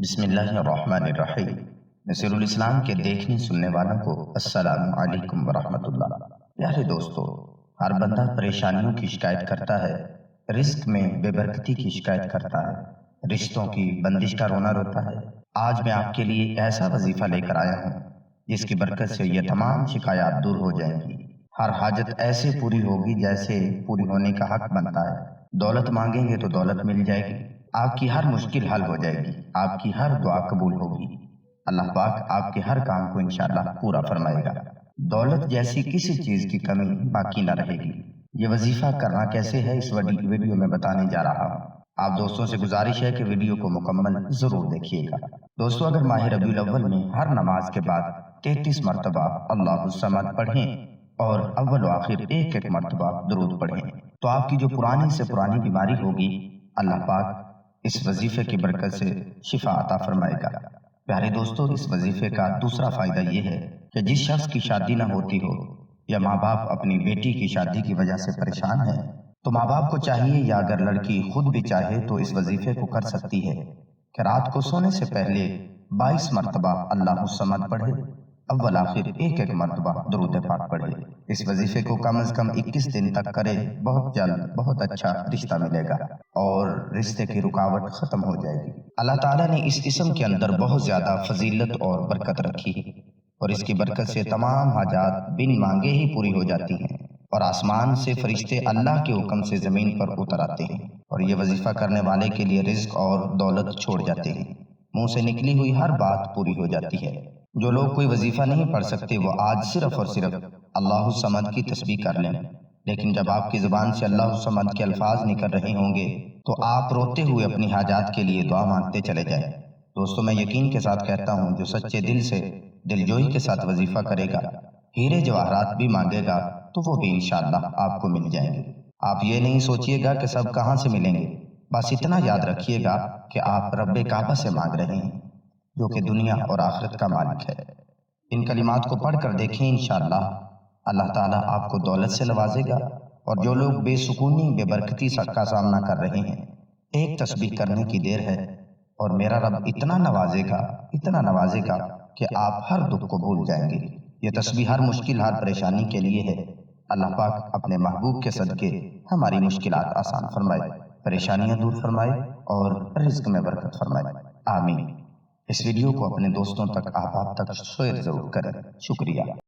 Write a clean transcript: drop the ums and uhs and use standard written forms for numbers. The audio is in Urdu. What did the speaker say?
بسم اللہ الرحمن الرحیم۔ نصیر الاسلام کے دیکھنے سننے والوں کو السلام علیکم ورحمۃ اللہ۔ پیارے دوستو، ہر بندہ پریشانیوں کی شکایت کرتا ہے، رزق میں بے برکتی کی شکایت کرتا ہے، رشتوں کی بندش کا رونا روتا ہے۔ آج میں آپ کے لیے ایسا وظیفہ لے کر آیا ہوں جس کی برکت سے یہ تمام شکایات دور ہو جائیں گی۔ ہر حاجت ایسے پوری ہوگی جیسے پوری ہونے کا حق بنتا ہے۔ دولت مانگیں گے تو دولت مل جائے گی، آپ کی ہر مشکل حل ہو جائے گی، آپ کی ہر دعا قبول ہوگی، اللہ پاک آپ کے ہر کام کو انشاءاللہ پورا فرمائے گا۔ دولت جیسی کسی چیز کی کمی باقی نہ رہے گی۔ یہ وظیفہ کرنا کیسے ہے اس ویڈیو میں بتانے جا رہا ہوں۔ آپ دوستوں سے گزارش ہے کہ ویڈیو کو مکمل ضرور دیکھیے گا۔ دوستو، اگر ماہ ربیع الاول میں ہر نماز کے بعد 33 مرتبہ اللہ الصمد پڑھیں اور اول و آخر ایک مرتبہ درود پڑھیں تو آپ کی جو پرانی سے پرانی بیماری ہوگی اللہ پاک اس وظیفے کی برکت سے شفا عطا فرمائے گا۔ پیارے دوستو، اس وظیفے کا دوسرا فائدہ یہ ہے کہ جس شخص کی شادی نہ ہوتی ہو یا ماں باپ اپنی بیٹی کی شادی کی وجہ سے پریشان ہیں تو ماں باپ کو چاہیے، یا اگر لڑکی خود بھی چاہے تو اس وظیفے کو کر سکتی ہے کہ رات کو سونے سے پہلے 22 مرتبہ اللہ الصمد پڑھے، اول آخر ایک مرتبہ درود پاک پڑھے۔ اس وظیفے کو کم از کم 21 دن تک کرے، بہت جلد بہت اچھا رشتہ ملے گا اور رشتے کی رکاوٹ ختم ہو جائے گی۔ اللہ تعالیٰ نے اس اسم کے اندر بہت زیادہ فضیلت اور برکت رکھی ہے، اور اس کی برکت سے تمام حاجات بن مانگے ہی پوری ہو جاتی ہیں، اور آسمان سے فرشتے اللہ کے حکم سے زمین پر اتر آتے ہیں، اور یہ وظیفہ کرنے والے کے لیے رزق اور دولت چھوڑ جاتے ہیں، منہ سے نکلی ہوئی ہر بات پوری ہو جاتی ہے۔ جو لوگ کوئی وظیفہ نہیں پڑھ سکتے وہ آج صرف اور صرف اللہ الصمد کی تسبیح کر لیں، لیکن جب آپ کی زبان سے اللہ الصمد کے الفاظ نکل رہے ہوں گے تو آپ روتے ہوئے اپنی حاجات کے لیے دعا مانگتے چلے جائیں۔ دوستو، میں یقین کے ساتھ کہتا ہوں جو سچے دل سے دلجوئی کے ساتھ وظیفہ کرے گا، ہیرے جواہرات بھی مانگے گا تو وہ بھی انشاءاللہ آپ کو مل جائیں گے۔ آپ یہ نہیں سوچئے گا کہ سب کہاں سے ملیں گے، بس اتنا یاد رکھیے گا کہ آپ رب کعبہ سے مانگ رہے ہیں جو کہ دنیا اور آخرت کا مالک ہے۔ ان کلمات کو پڑھ کر دیکھیں، انشاءاللہ اللہ تعالیٰ آپ کو دولت سے نوازے گا، اور جو لوگ بے سکونی بے برکتی کا سامنا کر رہے ہیں، ایک تسبیح کرنے کی دیر ہے اور میرا رب اتنا نوازے گا کہ آپ ہر دکھ کو بھول جائیں گے۔ یہ تسبیح ہر مشکل ہر پریشانی کے لیے ہے۔ اللہ پاک اپنے محبوب کے صدقے ہماری مشکلات آسان فرمائے، پریشانیاں دور فرمائے اور رزق میں برکت فرمائے، آمین۔ اس ویڈیو کو اپنے دوستوں تک، احباب تک شیئر ضرور کریں۔ شکریہ۔